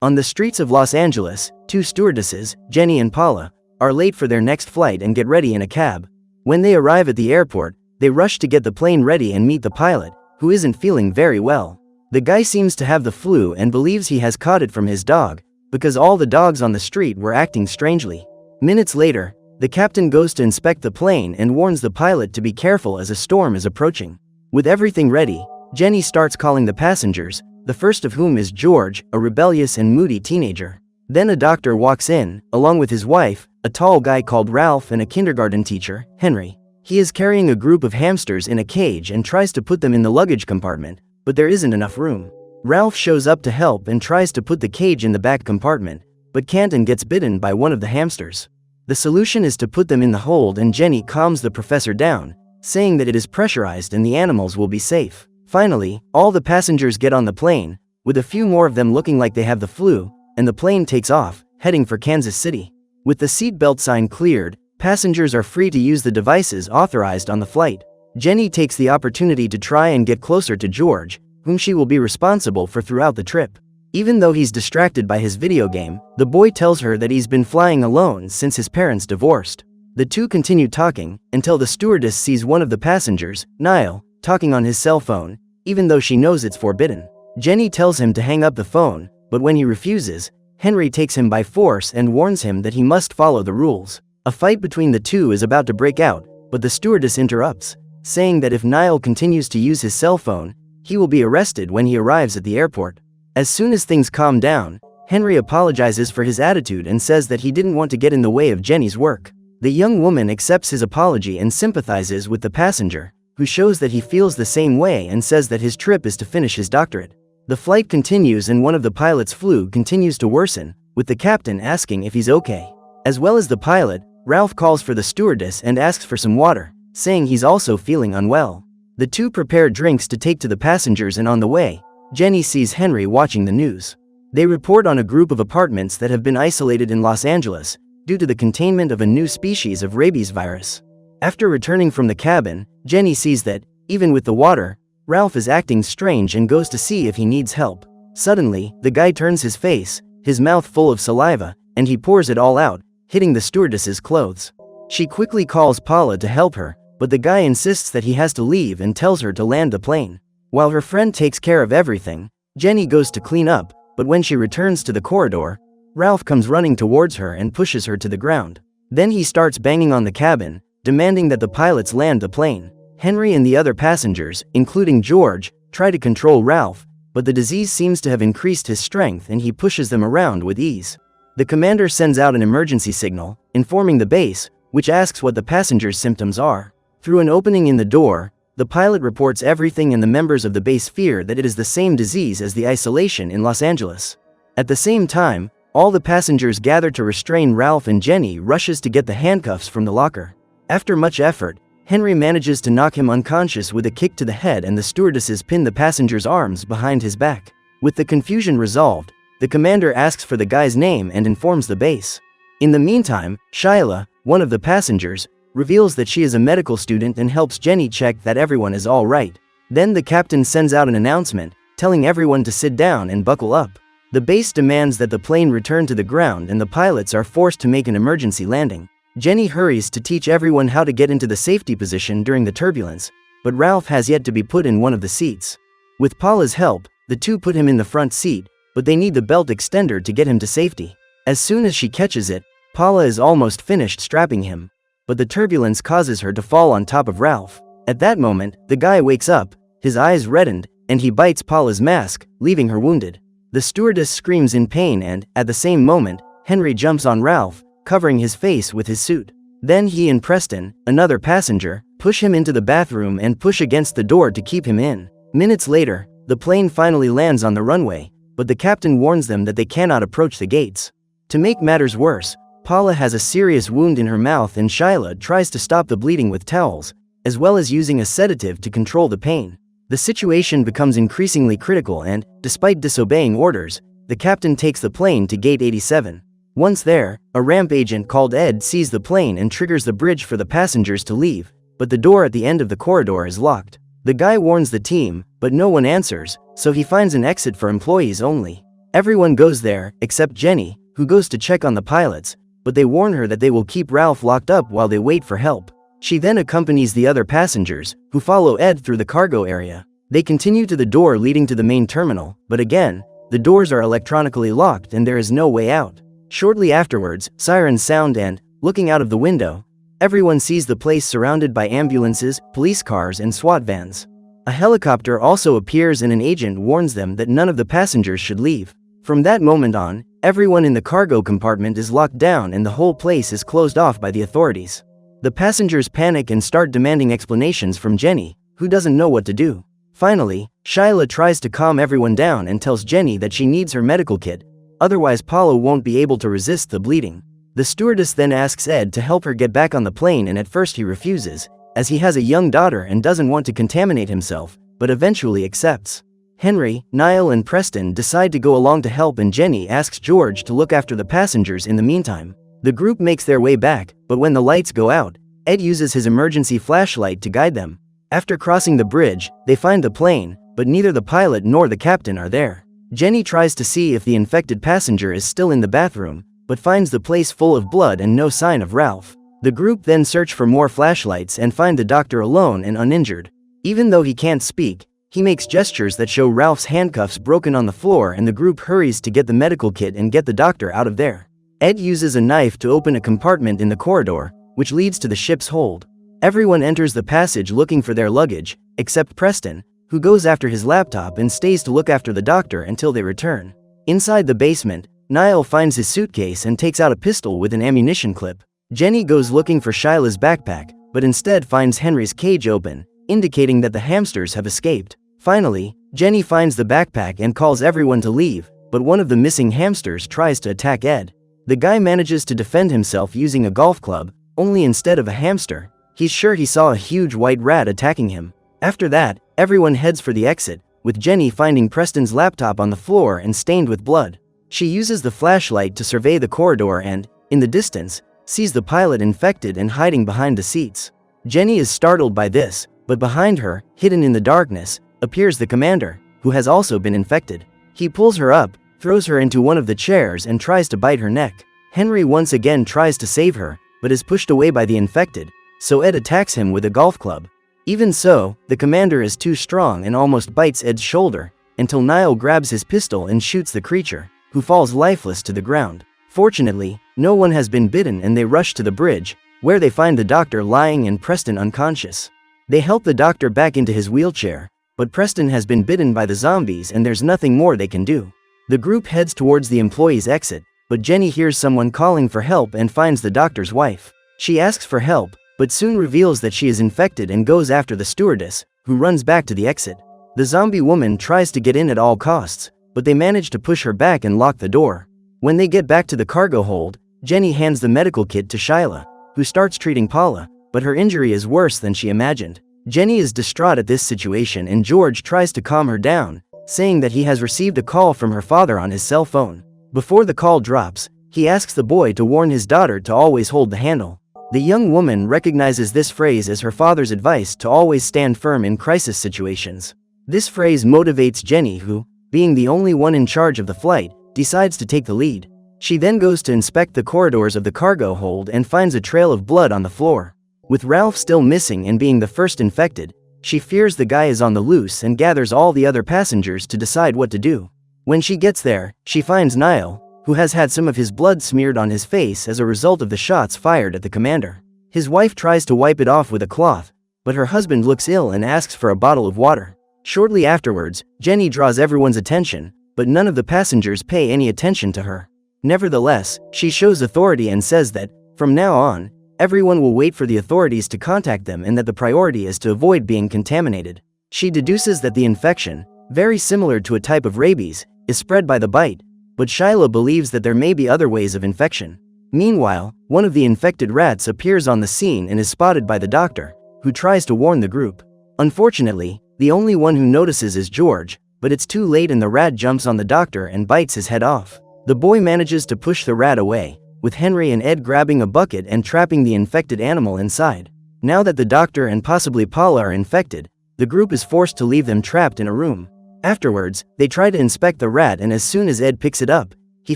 On the streets of Los Angeles, two stewardesses, Jenny and Paula, are late for their next flight and get ready in a cab. When they arrive at the airport, they rush to get the plane ready and meet the pilot, who isn't feeling very well. The guy seems to have the flu and believes he has caught it from his dog, because all the dogs on the street were acting strangely. Minutes later, the captain goes to inspect the plane and warns the pilot to be careful as a storm is approaching. With everything ready, Jenny starts calling the passengers, the first of whom is George, a rebellious and moody teenager. Then a doctor walks in, along with his wife, a tall guy called Ralph, and a kindergarten teacher, Henry. He is carrying a group of hamsters in a cage and tries to put them in the luggage compartment, but there isn't enough room. Ralph shows up to help and tries to put the cage in the back compartment, but can't and gets bitten by one of the hamsters. The solution is to put them in the hold, and Jenny calms the professor down, saying that it is pressurized and the animals will be safe. Finally, all the passengers get on the plane, with a few more of them looking like they have the flu, and the plane takes off, heading for Kansas City. With the seatbelt sign cleared, passengers are free to use the devices authorized on the flight. Jenny takes the opportunity to try and get closer to George, whom she will be responsible for throughout the trip. Even though he's distracted by his video game, the boy tells her that he's been flying alone since his parents divorced. The two continue talking, until the stewardess sees one of the passengers, Niall, talking on his cell phone, even though she knows it's forbidden. Jenny tells him to hang up the phone, but when he refuses, Henry takes him by force and warns him that he must follow the rules. A fight between the two is about to break out, but the stewardess interrupts, saying that if Niall continues to use his cell phone, he will be arrested when he arrives at the airport. As soon as things calm down, Henry apologizes for his attitude and says that he didn't want to get in the way of Jenny's work. The young woman accepts his apology and sympathizes with the passenger, who shows that he feels the same way and says that his trip is to finish his doctorate. The flight continues and one of the pilot's flu continues to worsen, with the captain asking if he's okay. As well as the pilot, Ralph calls for the stewardess and asks for some water, saying he's also feeling unwell. The two prepare drinks to take to the passengers, and on the way, Jenny sees Henry watching the news. They report on a group of apartments that have been isolated in Los Angeles due to the containment of a new species of rabies virus. After returning from the cabin, Jenny sees that, even with the water, Ralph is acting strange and goes to see if he needs help. Suddenly, the guy turns his face, his mouth full of saliva, and he pours it all out, hitting the stewardess's clothes. She quickly calls Paula to help her, but the guy insists that he has to leave and tells her to land the plane. While her friend takes care of everything, Jenny goes to clean up, but when she returns to the corridor, Ralph comes running towards her and pushes her to the ground. Then he starts banging on the cabin, demanding that the pilots land the plane. Henry and the other passengers, including George, try to control Ralph, but the disease seems to have increased his strength and he pushes them around with ease. The commander sends out an emergency signal, informing the base, which asks what the passengers' symptoms are. Through an opening in the door, the pilot reports everything, and the members of the base fear that it is the same disease as the isolation in Los Angeles. At the same time, all the passengers gather to restrain Ralph, and Jenny rushes to get the handcuffs from the locker. After much effort, Henry manages to knock him unconscious with a kick to the head, and the stewardesses pin the passenger's arms behind his back. With the confusion resolved, the commander asks for the guy's name and informs the base. In the meantime, Shyla, one of the passengers, reveals that she is a medical student and helps Jenny check that everyone is all right. Then the captain sends out an announcement, telling everyone to sit down and buckle up. The base demands that the plane return to the ground, and the pilots are forced to make an emergency landing. Jenny hurries to teach everyone how to get into the safety position during the turbulence, but Ralph has yet to be put in one of the seats. With Paula's help, the two put him in the front seat, but they need the belt extender to get him to safety. As soon as she catches it, Paula is almost finished strapping him, but the turbulence causes her to fall on top of Ralph. At that moment, the guy wakes up, his eyes reddened, and he bites Paula's mask, leaving her wounded. The stewardess screams in pain, and, at the same moment, Henry jumps on Ralph, covering his face with his suit. Then he and Preston, another passenger, push him into the bathroom and push against the door to keep him in. Minutes later, the plane finally lands on the runway, but the captain warns them that they cannot approach the gates. To make matters worse, Paula has a serious wound in her mouth, and Shyla tries to stop the bleeding with towels, as well as using a sedative to control the pain. The situation becomes increasingly critical, and, despite disobeying orders, the captain takes the plane to Gate 87. Once there, a ramp agent called Ed sees the plane and triggers the bridge for the passengers to leave, but the door at the end of the corridor is locked. The guy warns the team, but no one answers, so he finds an exit for employees only. Everyone goes there, except Jenny, who goes to check on the pilots, but they warn her that they will keep Ralph locked up while they wait for help. She then accompanies the other passengers, who follow Ed through the cargo area. They continue to the door leading to the main terminal, but again, the doors are electronically locked and there is no way out. Shortly afterwards, sirens sound and, looking out of the window, everyone sees the place surrounded by ambulances, police cars and SWAT vans. A helicopter also appears and an agent warns them that none of the passengers should leave. From that moment on, everyone in the cargo compartment is locked down and the whole place is closed off by the authorities. The passengers panic and start demanding explanations from Jenny, who doesn't know what to do. Finally, Shyla tries to calm everyone down and tells Jenny that she needs her medical kit, otherwise Paula won't be able to resist the bleeding. The stewardess then asks Ed to help her get back on the plane and at first he refuses, as he has a young daughter and doesn't want to contaminate himself, but eventually accepts. Henry, Niall and Preston decide to go along to help and Jenny asks George to look after the passengers in the meantime. The group makes their way back, but when the lights go out, Ed uses his emergency flashlight to guide them. After crossing the bridge, they find the plane, but neither the pilot nor the captain are there. Jenny tries to see if the infected passenger is still in the bathroom, but finds the place full of blood and no sign of Ralph. The group then search for more flashlights and find the doctor alone and uninjured. Even though he can't speak, he makes gestures that show Ralph's handcuffs broken on the floor and the group hurries to get the medical kit and get the doctor out of there. Ed uses a knife to open a compartment in the corridor, which leads to the ship's hold. Everyone enters the passage looking for their luggage, except Preston, who goes after his laptop and stays to look after the doctor until they return. Inside the basement, Niall finds his suitcase and takes out a pistol with an ammunition clip. Jenny goes looking for Shyla's backpack, but instead finds Henry's cage open, indicating that the hamsters have escaped. Finally, Jenny finds the backpack and calls everyone to leave, but one of the missing hamsters tries to attack Ed. The guy manages to defend himself using a golf club, only instead of a hamster, he's sure he saw a huge white rat attacking him. After that, everyone heads for the exit, with Jenny finding Preston's laptop on the floor and stained with blood. She uses the flashlight to survey the corridor and, in the distance, sees the pilot infected and hiding behind the seats. Jenny is startled by this, but behind her, hidden in the darkness, appears the commander, who has also been infected. He pulls her up, throws her into one of the chairs and tries to bite her neck. Henry once again tries to save her, but is pushed away by the infected, so Ed attacks him with a golf club. Even so, the commander is too strong and almost bites Ed's shoulder, until Niall grabs his pistol and shoots the creature, who falls lifeless to the ground. Fortunately, no one has been bitten and they rush to the bridge, where they find the doctor lying and Preston unconscious. They help the doctor back into his wheelchair, but Preston has been bitten by the zombies and there's nothing more they can do. The group heads towards the employee's exit, but Jenny hears someone calling for help and finds the doctor's wife. She asks for help, but soon reveals that she is infected and goes after the stewardess, who runs back to the exit. The zombie woman tries to get in at all costs, but they manage to push her back and lock the door. When they get back to the cargo hold, Jenny hands the medical kit to Shyla, who starts treating Paula, but her injury is worse than she imagined. Jenny is distraught at this situation and George tries to calm her down, saying that he has received a call from her father on his cell phone. Before the call drops, he asks the boy to warn his daughter to always hold the handle. The young woman recognizes this phrase as her father's advice to always stand firm in crisis situations. This phrase motivates Jenny who, being the only one in charge of the flight, decides to take the lead. She then goes to inspect the corridors of the cargo hold and finds a trail of blood on the floor. With Ralph still missing and being the first infected, she fears the guy is on the loose and gathers all the other passengers to decide what to do. When she gets there, she finds Niall, who has had some of his blood smeared on his face as a result of the shots fired at the commander. His wife tries to wipe it off with a cloth, but her husband looks ill and asks for a bottle of water. Shortly afterwards, Jenny draws everyone's attention, but none of the passengers pay any attention to her. Nevertheless, she shows authority and says that, from now on, everyone will wait for the authorities to contact them and that the priority is to avoid being contaminated. She deduces that the infection, very similar to a type of rabies, is spread by the bite, but Shyla believes that there may be other ways of infection. Meanwhile, one of the infected rats appears on the scene and is spotted by the doctor, who tries to warn the group. Unfortunately, the only one who notices is George, but it's too late and the rat jumps on the doctor and bites his head off. The boy manages to push the rat away, with Henry and Ed grabbing a bucket and trapping the infected animal inside. Now that the doctor and possibly Paula are infected, the group is forced to leave them trapped in a room. Afterwards, they try to inspect the rat, and as soon as Ed picks it up, he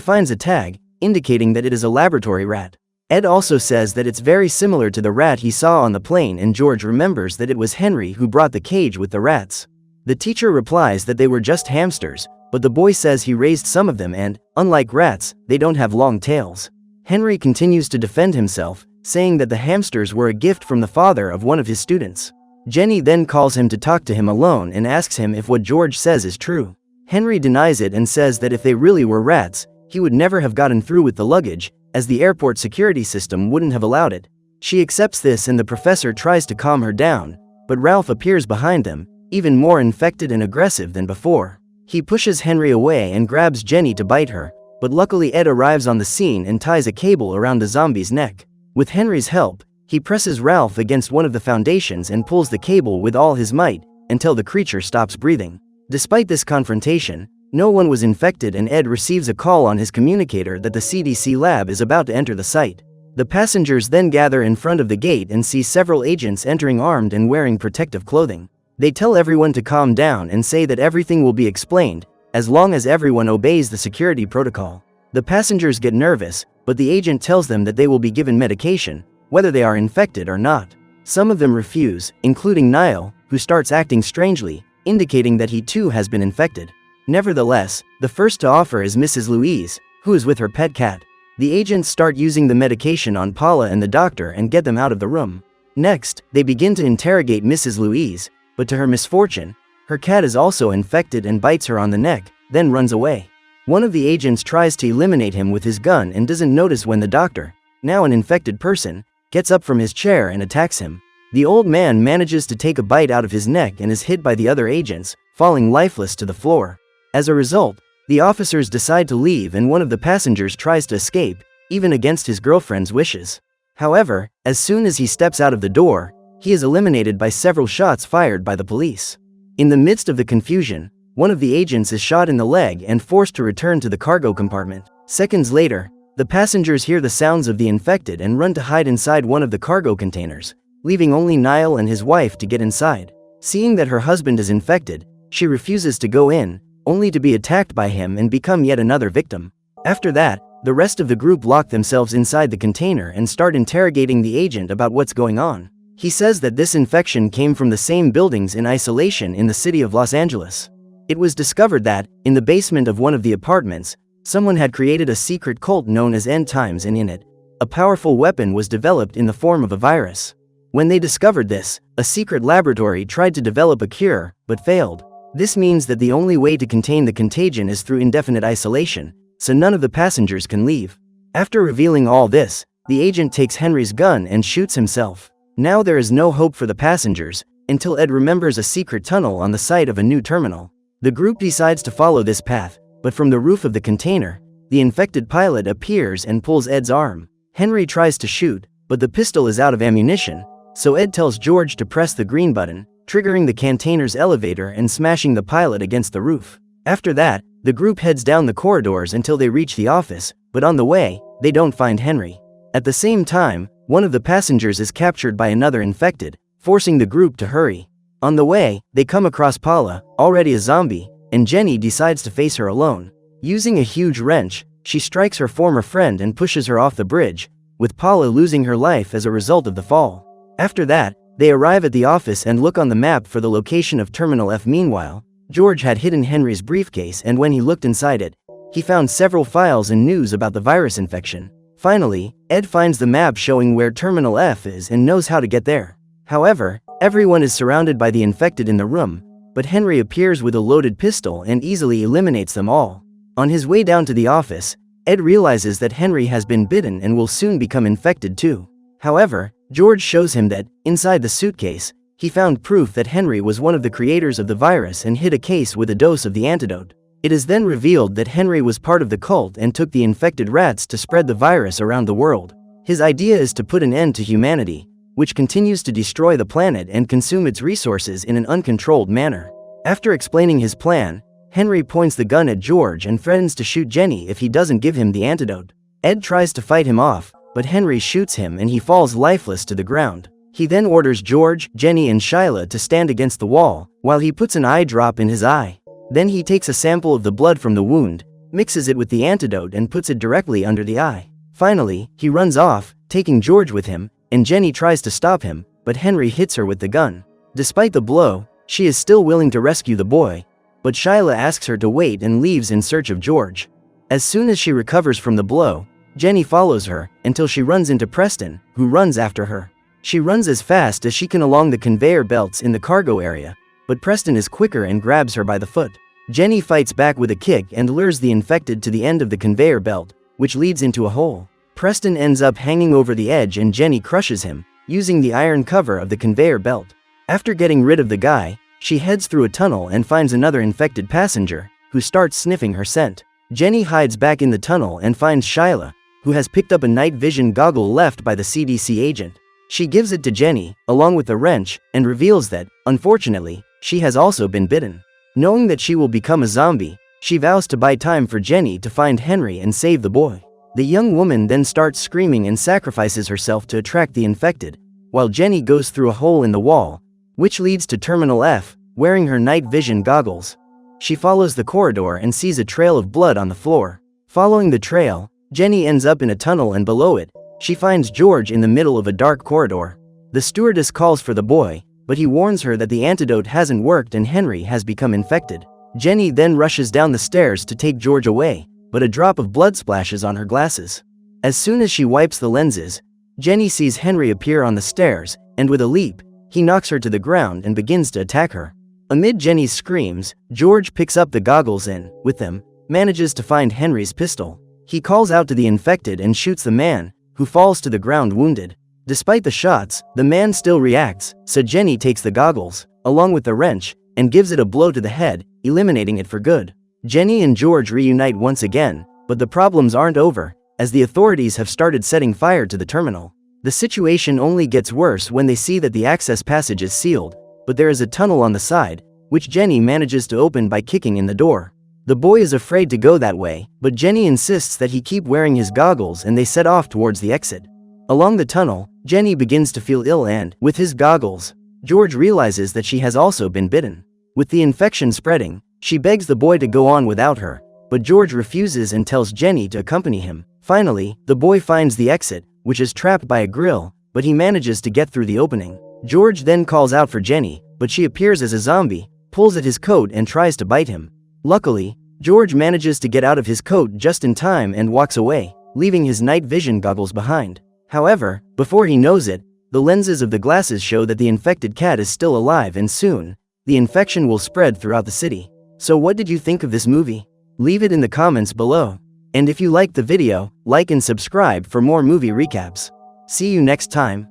finds a tag, indicating that it is a laboratory rat. Ed also says that it's very similar to the rat he saw on the plane, and George remembers that it was Henry who brought the cage with the rats. The teacher replies that they were just hamsters, but the boy says he raised some of them and, unlike rats, they don't have long tails. Henry continues to defend himself, saying that the hamsters were a gift from the father of one of his students. Jenny then calls him to talk to him alone and asks him if what George says is true. Henry denies it and says that if they really were rats, he would never have gotten through with the luggage, as the airport security system wouldn't have allowed it. She accepts this and the professor tries to calm her down, but Ralph appears behind them, even more infected and aggressive than before. He pushes Henry away and grabs Jenny to bite her, but luckily Ed arrives on the scene and ties a cable around the zombie's neck. With Henry's help, he presses Ralph against one of the foundations and pulls the cable with all his might, until the creature stops breathing. Despite this confrontation, no one was infected, and Ed receives a call on his communicator that the CDC lab is about to enter the site. The passengers then gather in front of the gate and see several agents entering armed and wearing protective clothing. They tell everyone to calm down and say that everything will be explained, as long as everyone obeys the security protocol. The passengers get nervous, but the agent tells them that they will be given medication, whether they are infected or not. Some of them refuse, including Niall, who starts acting strangely, indicating that he too has been infected. Nevertheless, the first to offer is Mrs. Louise, who is with her pet cat. The agents start using the medication on Paula and the doctor and get them out of the room. Next, they begin to interrogate Mrs. Louise, but to her misfortune, her cat is also infected and bites her on the neck, then runs away. One of the agents tries to eliminate him with his gun and doesn't notice when the doctor, now an infected person, gets up from his chair and attacks him. The old man manages to take a bite out of his neck and is hit by the other agents, falling lifeless to the floor. As a result, the officers decide to leave and one of the passengers tries to escape, even against his girlfriend's wishes. However, as soon as he steps out of the door, he is eliminated by several shots fired by the police. In the midst of the confusion, one of the agents is shot in the leg and forced to return to the cargo compartment. Seconds later, the passengers hear the sounds of the infected and run to hide inside one of the cargo containers, leaving only Niall and his wife to get inside. Seeing that her husband is infected, she refuses to go in, only to be attacked by him and become yet another victim. After that, the rest of the group lock themselves inside the container and start interrogating the agent about what's going on. He says that this infection came from the same buildings in isolation in the city of Los Angeles. It was discovered that, in the basement of one of the apartments, someone had created a secret cult known as End Times, and in it, a powerful weapon was developed in the form of a virus. When they discovered this, a secret laboratory tried to develop a cure, but failed. This means that the only way to contain the contagion is through indefinite isolation, so none of the passengers can leave. After revealing all this, the agent takes Henry's gun and shoots himself. Now there is no hope for the passengers, until Ed remembers a secret tunnel on the site of a new terminal. The group decides to follow this path, but from the roof of the container, the infected pilot appears and pulls Ed's arm. Henry tries to shoot, but the pistol is out of ammunition, so Ed tells George to press the green button, triggering the container's elevator and smashing the pilot against the roof. After that, the group heads down the corridors until they reach the office, but on the way, they don't find Henry. At the same time, one of the passengers is captured by another infected, forcing the group to hurry. On the way, they come across Paula, already a zombie, and Jenny decides to face her alone. Using a huge wrench, she strikes her former friend and pushes her off the bridge, with Paula losing her life as a result of the fall. After that, they arrive at the office and look on the map for the location of Terminal F. Meanwhile, George had hidden Henry's briefcase, and when he looked inside it, he found several files and news about the virus infection. Finally, Ed finds the map showing where Terminal F is and knows how to get there. However, everyone is surrounded by the infected in the room, but Henry appears with a loaded pistol and easily eliminates them all. On his way down to the office, Ed realizes that Henry has been bitten and will soon become infected too. However, George shows him that, inside the suitcase, he found proof that Henry was one of the creators of the virus and hid a case with a dose of the antidote. It is then revealed that Henry was part of the cult and took the infected rats to spread the virus around the world. His idea is to put an end to humanity, which continues to destroy the planet and consume its resources in an uncontrolled manner. After explaining his plan, Henry points the gun at George and threatens to shoot Jenny if he doesn't give him the antidote. Ed tries to fight him off, but Henry shoots him and he falls lifeless to the ground. He then orders George, Jenny and Shyla to stand against the wall, while he puts an eye drop in his eye. Then he takes a sample of the blood from the wound, mixes it with the antidote and puts it directly under the eye. Finally, he runs off, taking George with him, and Jenny tries to stop him, but Henry hits her with the gun. Despite the blow, she is still willing to rescue the boy, but Shyla asks her to wait and leaves in search of George. As soon as she recovers from the blow, Jenny follows her until she runs into Preston, who runs after her. She runs as fast as she can along the conveyor belts in the cargo area, but Preston is quicker and grabs her by the foot. Jenny fights back with a kick and lures the infected to the end of the conveyor belt, which leads into a hole. Preston ends up hanging over the edge and Jenny crushes him, using the iron cover of the conveyor belt. After getting rid of the guy, she heads through a tunnel and finds another infected passenger, who starts sniffing her scent. Jenny hides back in the tunnel and finds Shyla, who has picked up a night vision goggle left by the CDC agent. She gives it to Jenny, along with the wrench, and reveals that, unfortunately, she has also been bitten. Knowing that she will become a zombie, she vows to buy time for Jenny to find Henry and save the boy. The young woman then starts screaming and sacrifices herself to attract the infected, while Jenny goes through a hole in the wall, which leads to Terminal F, wearing her night vision goggles. She follows the corridor and sees a trail of blood on the floor. Following the trail, Jenny ends up in a tunnel and below it, she finds George in the middle of a dark corridor. The stewardess calls for the boy, but he warns her that the antidote hasn't worked and Henry has become infected. Jenny then rushes down the stairs to take George away, but a drop of blood splashes on her glasses. As soon as she wipes the lenses, Jenny sees Henry appear on the stairs, and with a leap, he knocks her to the ground and begins to attack her. Amid Jenny's screams, George picks up the goggles and, with them, manages to find Henry's pistol. He calls out to the infected and shoots the man, who falls to the ground wounded. Despite the shots, the man still reacts, so Jenny takes the goggles, along with the wrench, and gives it a blow to the head, eliminating it for good. Jenny and George reunite once again, but the problems aren't over, as the authorities have started setting fire to the terminal. The situation only gets worse when they see that the access passage is sealed, but there is a tunnel on the side, which Jenny manages to open by kicking in the door. The boy is afraid to go that way, but Jenny insists that he keep wearing his goggles and they set off towards the exit. Along the tunnel, Jenny begins to feel ill and, with his goggles, George realizes that she has also been bitten. With the infection spreading, she begs the boy to go on without her, but George refuses and tells Jenny to accompany him. Finally, the boy finds the exit, which is trapped by a grill, but he manages to get through the opening. George then calls out for Jenny, but she appears as a zombie, pulls at his coat and tries to bite him. Luckily, George manages to get out of his coat just in time and walks away, leaving his night vision goggles behind. However, before he knows it, the lenses of the glasses show that the infected cat is still alive and soon, the infection will spread throughout the city. So what did you think of this movie? Leave it in the comments below. And if you liked the video, like and subscribe for more movie recaps. See you next time.